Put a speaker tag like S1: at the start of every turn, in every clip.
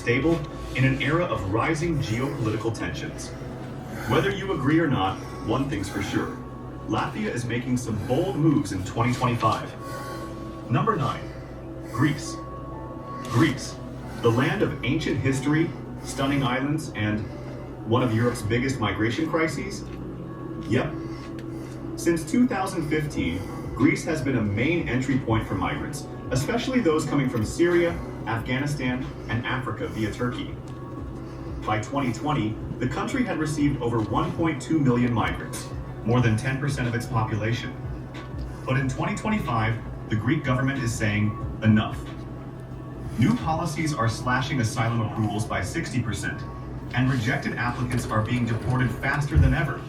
S1: stable in an era of rising geopolitical tensions. Whether you agree or not, one thing's for sure. Latvia is making some bold moves in 2025. Number 9. Greece. Greece, the land of ancient history, stunning islands, and one of Europe's biggest migration crises? Yep. Since 2015, Greece has been a main entry point for migrants, especially those coming from Syria, Afghanistan, and Africa via Turkey. By 2020, the country had received over 1.2 million migrants, more than 10% of its population. But in 2025, the Greek government is saying enough. New policies are slashing asylum approvals by 60%, and rejected applicants are being deported faster than ever.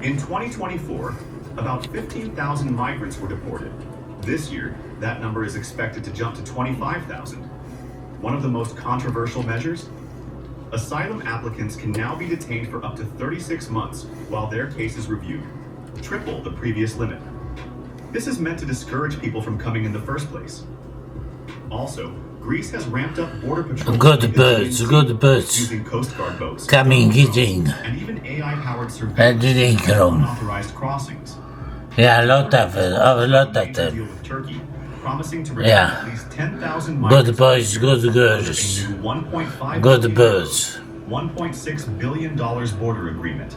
S1: In 2024, about 15,000 migrants were deported. This year, that number is expected to jump to 25,000. One of the most controversial measures? Asylum applicants can now be detained for up to 36 months while their case is reviewed, triple the previous limit. This is meant to discourage people from coming in the first place. Also, Greece has ramped up border patrol
S2: Good birds
S1: using Coast Guard boats,
S2: coming eating
S1: and even AI-powered
S2: and
S1: surveillance
S2: drink
S1: of
S2: room.
S1: unauthorized crossings.
S2: Yeah, a lot of
S1: Deal
S2: them.
S1: with Turkey, promising to return
S2: Yeah.
S1: at least 10,000
S2: Good
S1: migrants
S2: boys, good
S1: under
S2: girls,
S1: a new $1.5
S2: good
S1: billion
S2: birds.
S1: $1.6 billion border agreement.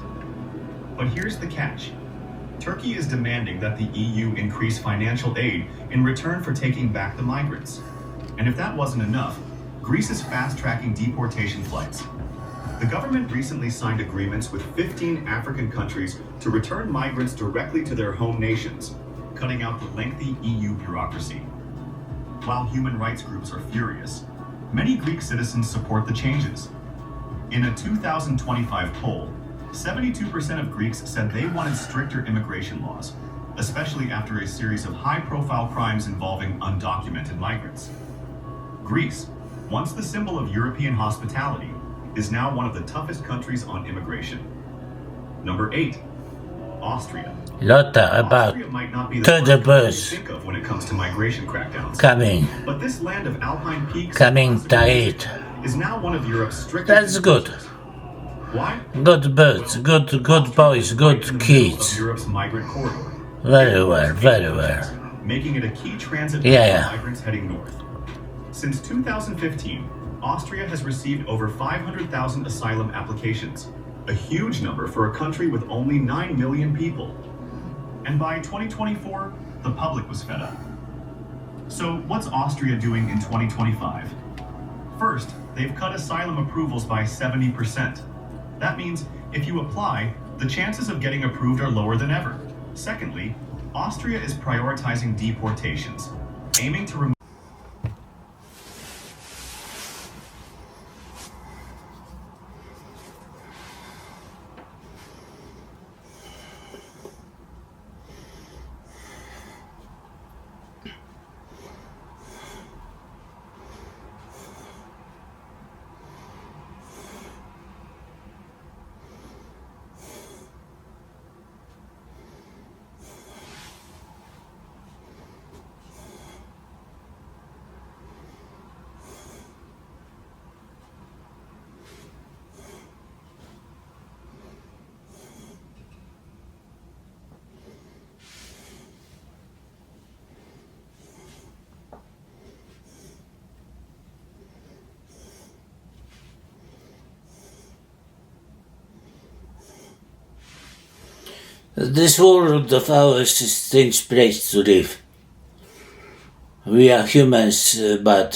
S1: But here's the catch. Turkey is demanding that the EU increase financial aid in return for taking back the migrants. And if that wasn't enough, Greece is fast-tracking deportation flights. The government recently signed agreements with 15 African countries to return migrants directly to their home nations, cutting out the lengthy EU bureaucracy. While human rights groups are furious, many Greek citizens support the changes. In a 2025 poll, 72% of Greeks said they wanted stricter immigration laws, especially after a series of high-profile crimes involving undocumented migrants. Greece, once the symbol of European hospitality, is now one of the toughest countries on immigration. Number 8. Austria.
S2: Lotta about
S1: Austria might not be the
S2: to
S1: first
S2: the
S1: country you
S2: bus
S1: think of when it comes to migration crackdowns.
S2: coming,
S1: But this land of alpine peaks
S2: coming tight.
S1: is now one of Europe's strictest.
S2: That's good.
S1: Why?
S2: Good birds, good boys, good
S1: Of
S2: kids.
S1: Europe's migrant corridor,
S2: Very well, very well.
S1: making it a key transit
S2: Yeah,
S1: point
S2: yeah.
S1: for migrants heading north. Since 2015, Austria has received over 500,000 asylum applications, a huge number for a country with only 9 million people. And by 2024, the public was fed up. So what's Austria doing in 2025? First, they've cut asylum approvals by 70%. That means if you apply, the chances of getting approved are lower than ever. Secondly, Austria is prioritizing deportations, aiming to remove
S2: This world of ours is a strange place to live. We are humans, but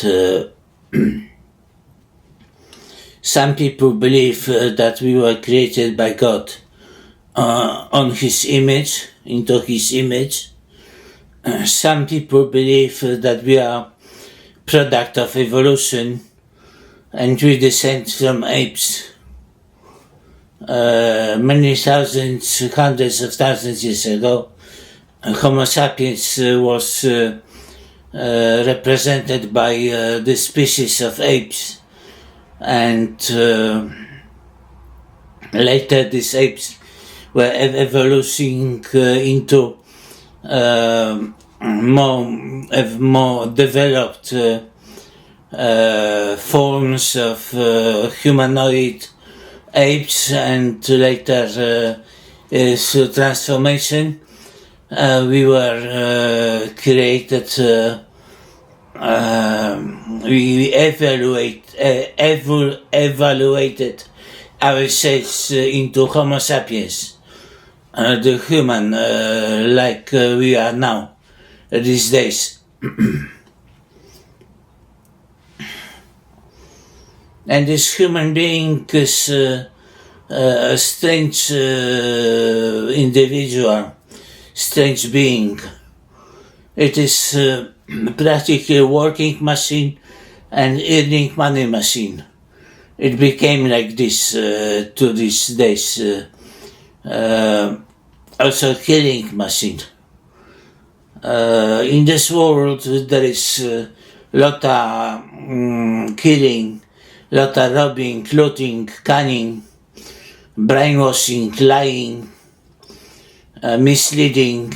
S2: some people believe that we were created by God on His image, into His image. Some people believe that we are product of evolution and we descend from apes. Many thousands, hundreds of thousands years ago, Homo sapiens was represented by the species of apes, and later these apes were evolving into more developed forms of humanoid apes, and later through transformation we were created. We evaluated ourselves into Homo sapiens, the human, like we are now these days. And this human being is a strange individual, strange being. It is practically a working machine and earning money machine. It became like this to these days. Also killing machine. In this world there is lot of killing, lot of robbing, looting, cunning, brainwashing, lying, misleading,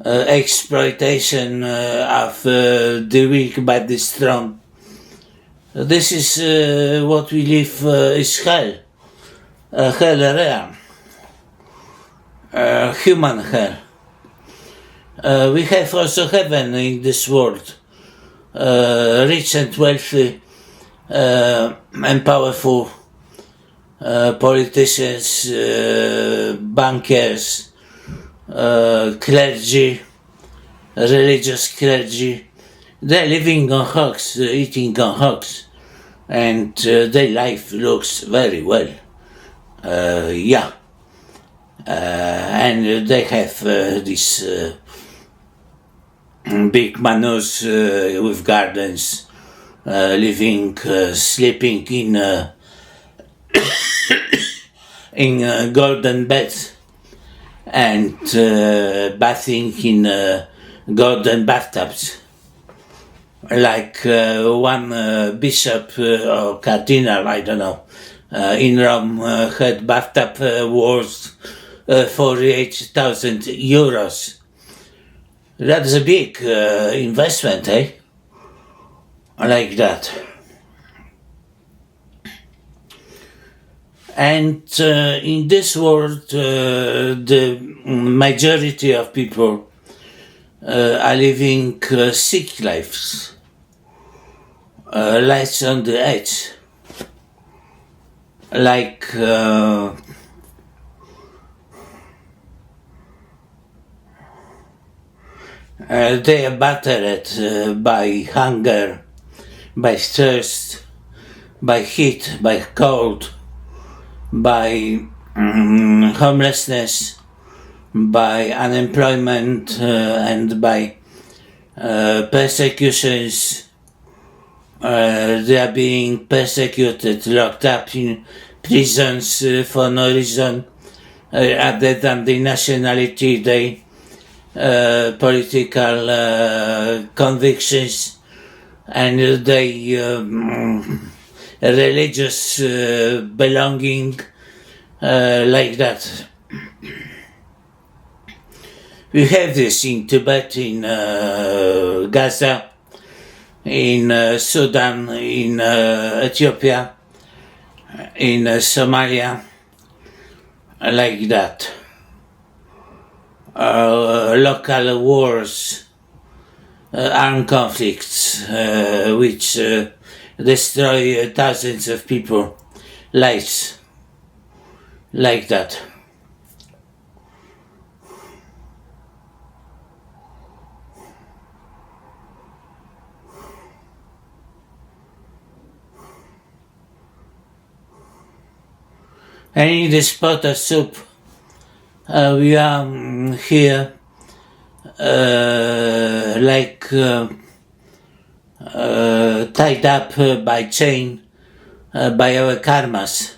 S2: exploitation of the weak by the strong. This is what we live is hell. Hell real. Human hell. We have also heaven in this world. Rich and wealthy and powerful politicians, bankers, clergy, religious clergy. They're living on hogs, eating on hogs, and their life looks very well. And they have this big manors with gardens, living, sleeping in golden beds, and bathing in golden bathtubs, like one bishop or cardinal, I don't know, in Rome had bathtub worth 48,000 euros. That's a big investment, eh? Like that. And in this world, the majority of people are living sick lives, lives on the edge, like they are battered by hunger, by thirst, by heat, by cold, by homelessness, by unemployment, and by persecutions. They are being persecuted, locked up in prisons for no reason other than the nationality, their political convictions, and their religious belonging, like that. We have this in Tibet, in Gaza, in Sudan, in Ethiopia, in Somalia, like that. Local wars, armed conflicts, which destroy thousands of people, lives, like that. And in this pot of soup, we are here like tied up by chain by our karmas.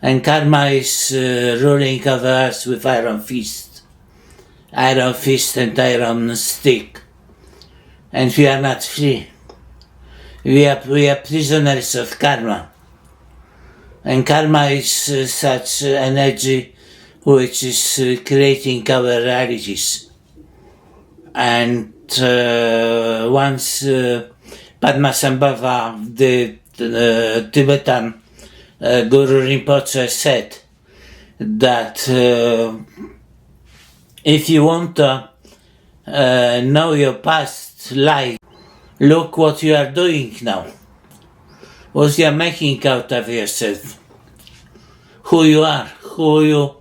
S2: And karma is ruling over us with iron fist and iron stick. And we are not free. We are prisoners of karma. And karma is such energy which is creating our realities. And once Padmasambhava, the Tibetan Guru Rinpoche said that if you want to know your past life, look what you are doing now. What you are making out of yourself. Who you are, who you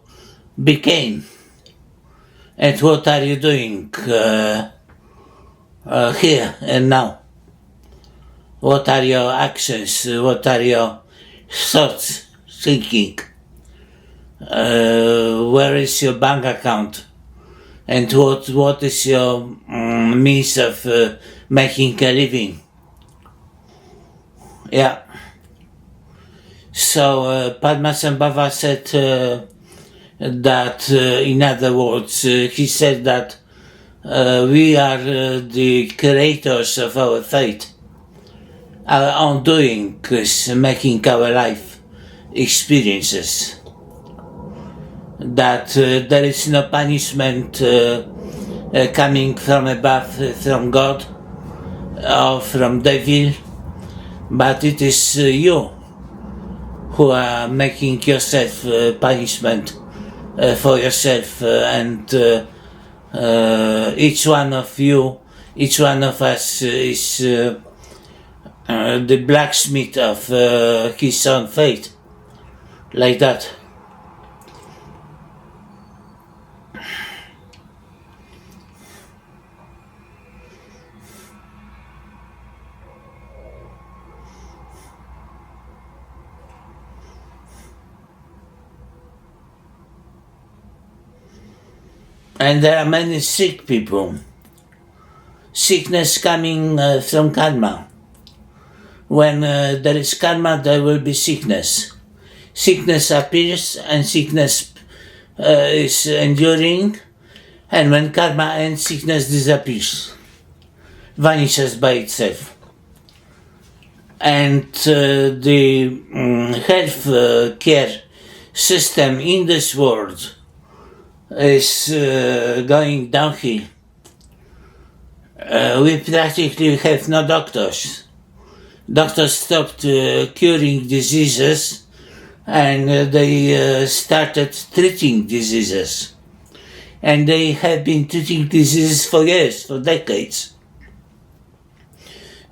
S2: became, and what are you doing here and now. What are your actions, what are your thoughts, thinking, where is your bank account, and what is your means of making a living. Yeah. So Padmasambhava said that, in other words, he said that we are the creators of our fate. Our own doing is making our life experiences. That there is no punishment coming from above, from God or from devil, but it is you who are making yourself punishment for yourself, and each one of you, each one of us is the blacksmith of his own fate, like that. And there are many sick people. Sickness coming from karma. When there is karma, there will be sickness. Sickness appears and sickness is enduring, and when karma ends, sickness disappears, vanishes by itself. And the health care system in this world is going downhill. We practically have no doctors. Doctors stopped curing diseases, and they started treating diseases. And they have been treating diseases for years, for decades.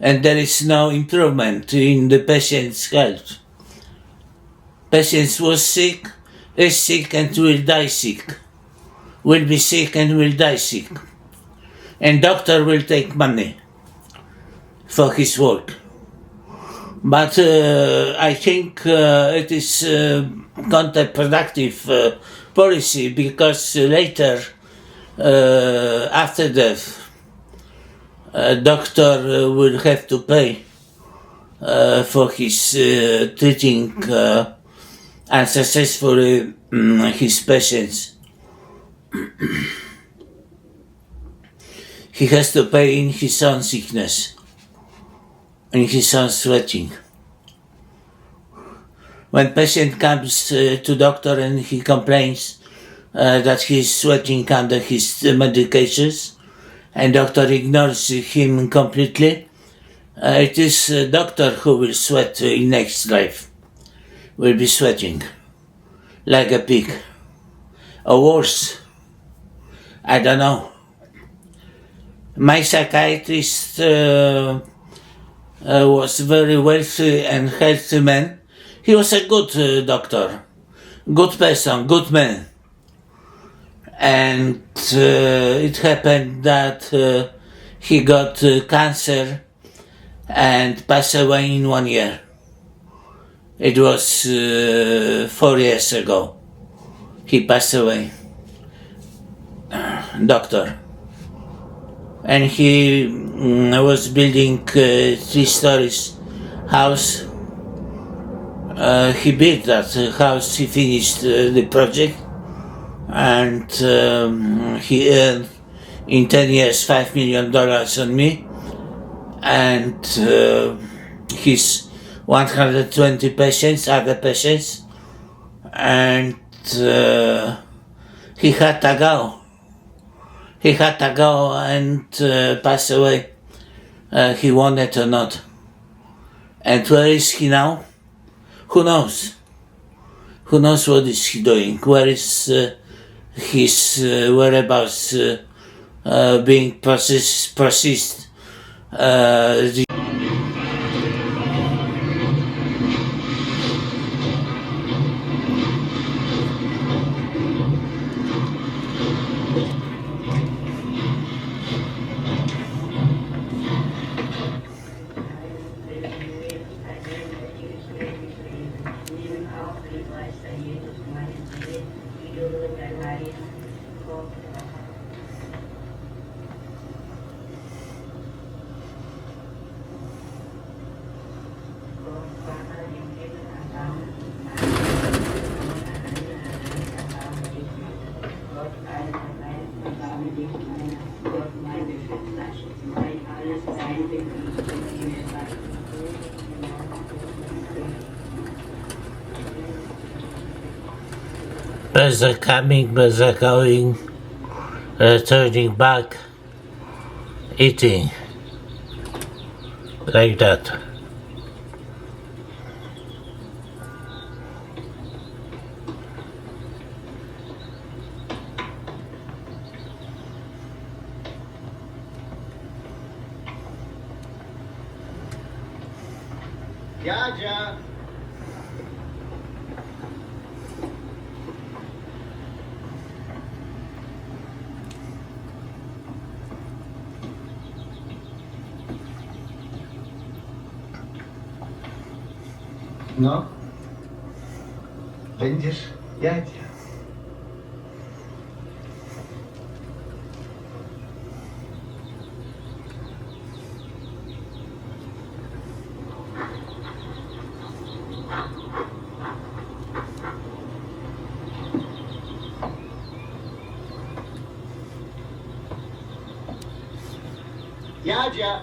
S2: And there is no improvement in the patient's health. Patient was sick, is sick, and will die sick. Will be sick and will die sick. And doctor will take money for his work. But I think it is counterproductive policy, because later, after death, doctor will have to pay for his treating unsuccessfully his patients. He has to pay in his own sickness, in his own sweating. When patient comes to doctor and he complains that he is sweating under his medications, and doctor ignores him completely, it is doctor who will sweat in next life, will be sweating like a pig, or worse. I don't know. My psychiatrist was very wealthy and healthy man. He was a good doctor, good person, good man. And it happened that he got cancer and passed away in 1 year. It was 4 years ago. He passed away. Doctor. And he was building 3 stories house. He built that house, he finished the project, and he earned in 10 years $5 million on me, and his 120 patients, other patients, and he had to go. He had to go and pass away he wanted or not. And where is he now? Who knows? Who knows what is he doing? Where is his whereabouts being persist? Brother coming, brother going, returning back, eating, like that.
S3: Jadzia! No? Będziesz Jadzia. Jadzia!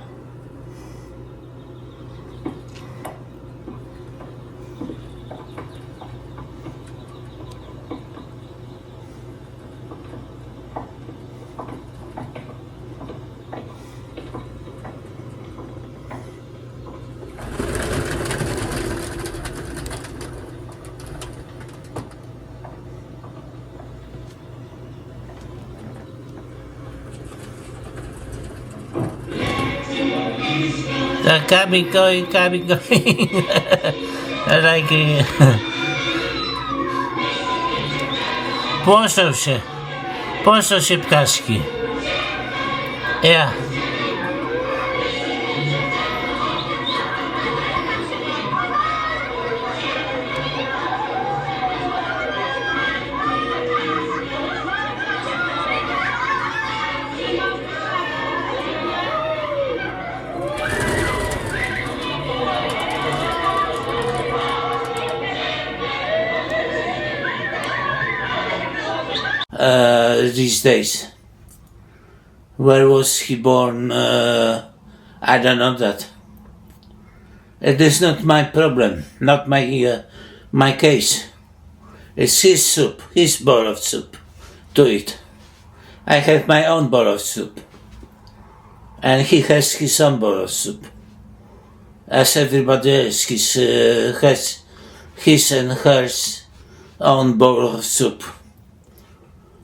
S2: Coming, going. Like, płosą się ptaszki. Yeah. These days. Where was he born? I don't know that. It is not my problem, not my case. It's his soup, his bowl of soup to eat. I have my own bowl of soup, and he has his own bowl of soup. As everybody else, has his and hers own bowl of soup.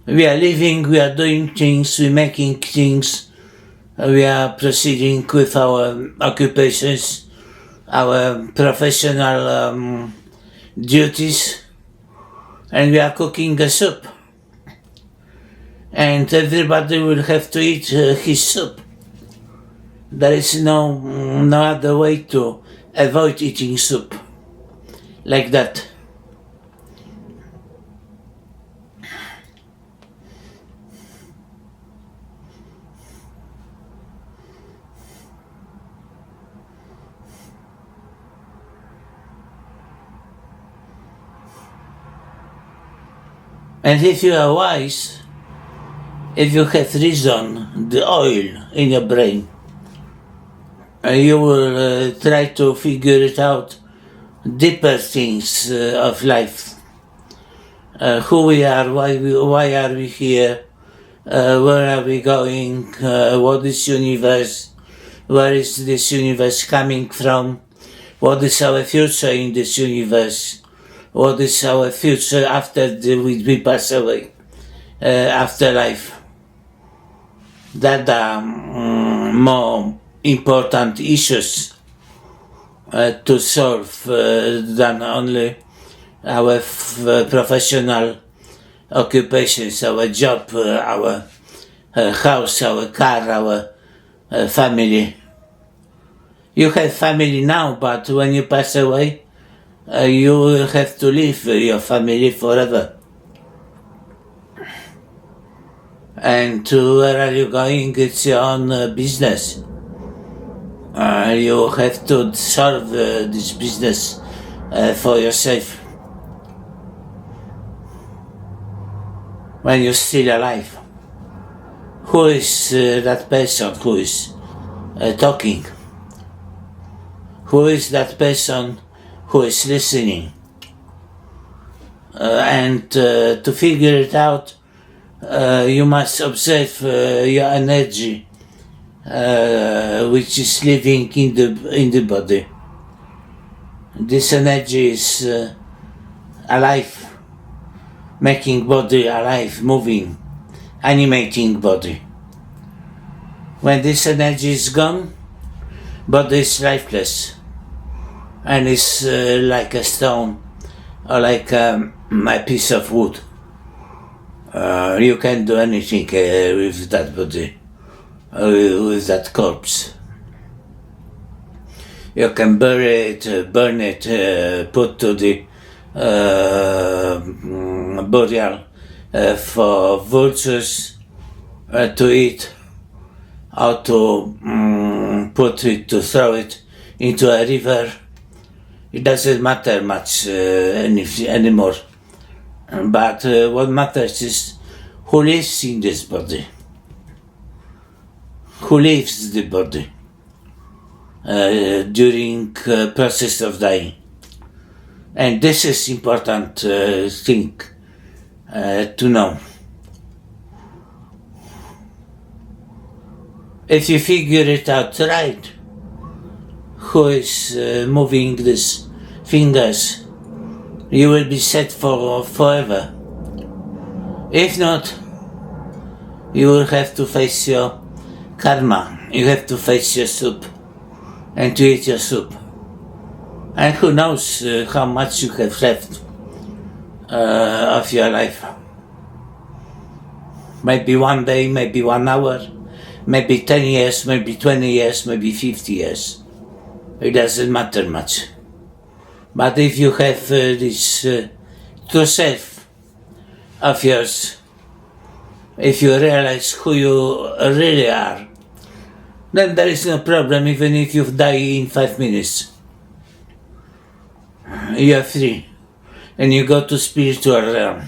S2: We are living, we are doing things, we are making things, we are proceeding with our occupations, our professional duties, and we are cooking a soup. And everybody will have to eat his soup. There is no other way to avoid eating soup like that. And if you are wise, if you have reason, the oil in your brain, you will try to figure it out, deeper things of life. Who we are, why are we here, where are we going, what is universe, where is this universe coming from, what is our future in this universe, what is our future after we pass away, afterlife. That are more important issues to solve than only our professional occupations, our job, our house, our car, our family. You have family now, but when you pass away, you will have to leave your family forever. And where are you going? It's your own business. You have to solve this business for yourself. When you're still alive, who is that person who is talking? Who is that person who is listening? And to figure it out, you must observe your energy, which is living in the body. This energy is alive, making body alive, moving, animating body. When this energy is gone, body is lifeless, and it's like a stone or like a piece of wood. You can't do anything with that body, with that corpse. You can bury it, burn it, put to the burial for vultures to eat, or to put it, to throw it into a river. It doesn't matter much anymore. But what matters is who lives in this body, who leaves the body during process of dying. And this is important thing to know. If you figure it out right, who is moving these fingers, you will be set for forever. If not, you will have to face your karma. You have to face your soup and to eat your soup. And who knows how much you have left of your life. Maybe one day, maybe 1 hour, maybe 10 years, maybe 20 years, maybe 50 years. It doesn't matter much. But if you have this true self of yours, if you realize who you really are, then there is no problem even if you die in 5 minutes. You are free and you go to spiritual realm.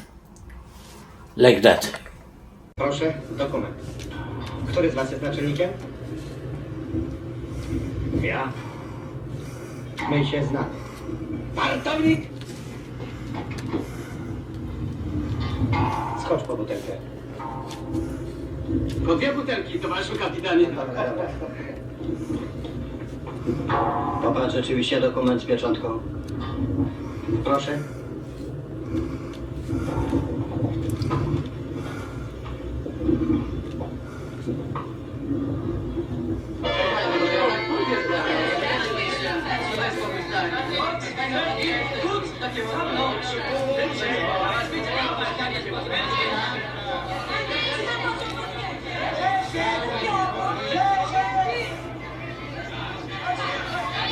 S2: Like that.
S3: Proszę, dokument. Który z was jest naczelnikiem? Ja. My się znamy. Wartownik! Skocz po butelkę.
S4: Po 2 butelki, towarzyszu kapitanie.
S3: Popatrz rzeczywiście dokument z pieczątką. Proszę.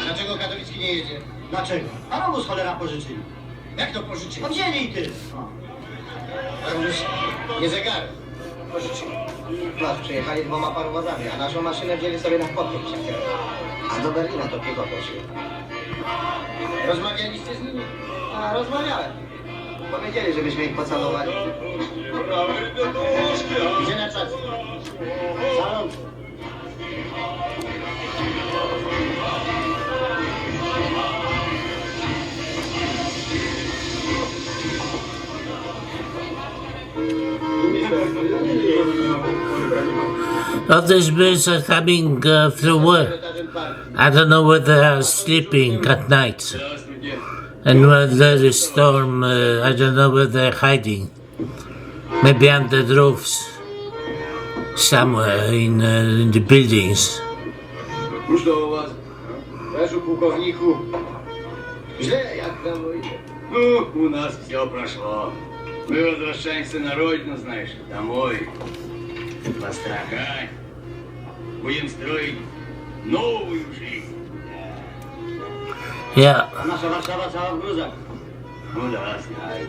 S4: Dlaczego katolicki nie jedzie?
S3: Dlaczego? Panomu cholera pożyczyli.
S4: Jak to pożyczyli?
S3: Oddzieli ty!
S4: Nie zegarek.
S3: Pożyczyli. Nas przyjechali 2 parowozami, a naszą maszynę wzięli sobie na podwórz. A do Berlina to piechotą szli.
S4: Rozmawialiście z nimi?
S3: A rozmawiałem. Powiedzieli, żebyśmy ich pocałowali.
S4: Gdzie na czas?
S3: Salon.
S2: All these birds are coming through work.
S4: Pilotażem partii.
S2: I don't know where they are sleeping at night.
S4: Здравствуйте.
S2: And when there is storm, I don't know where they're hiding. Maybe under the roofs. Somewhere in the buildings.
S4: Ну что у вас? Прошу, полковнику. Źle, jak tam wojnie? Ну, у нас все прошло. Мы возвращаемся на родину, знаешь, домой. Пострахать. Будем строить новую жизнь.
S2: Yeah.
S3: A nasza Warszawa cała w gruzach.
S4: Ну да, знаю.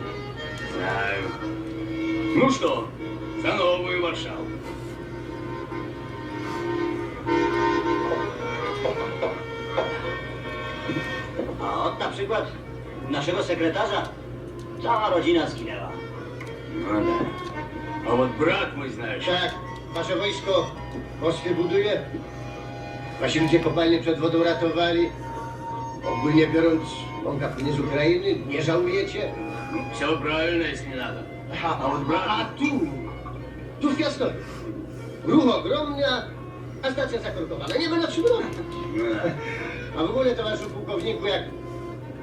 S4: Знаю. Ну что, за новую Варшаву.
S3: A od na przykład naszego sekretarza cała rodzina zginęła.
S4: Ну да. А вот брат мой, знаешь,
S3: Tak, wasze wojsko Moskwy buduje. Wasi ludzie kopalnie przed wodą ratowali. Ogólnie biorąc, mąka płynie z Ukrainy, nie żałujecie?
S4: все правильно, если надо.
S3: A tu w Piastowie. Ruch ogromny, a stacja zakorkowana. Nie ma na czym robić.
S4: Ну да.
S3: A w ogóle, towarzyszu pułkowniku, jak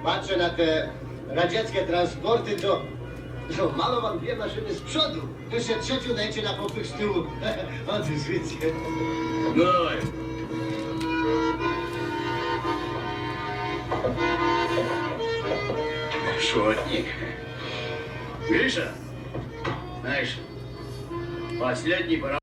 S3: patrzę na te radzieckie transporty, to mało mam dwie maszyny z przodu. Jeszcze trzecią dajcie na popych z tyłu. O, ty życie.
S4: Ну давай. Шотник. Гриша, знаешь, последний пора.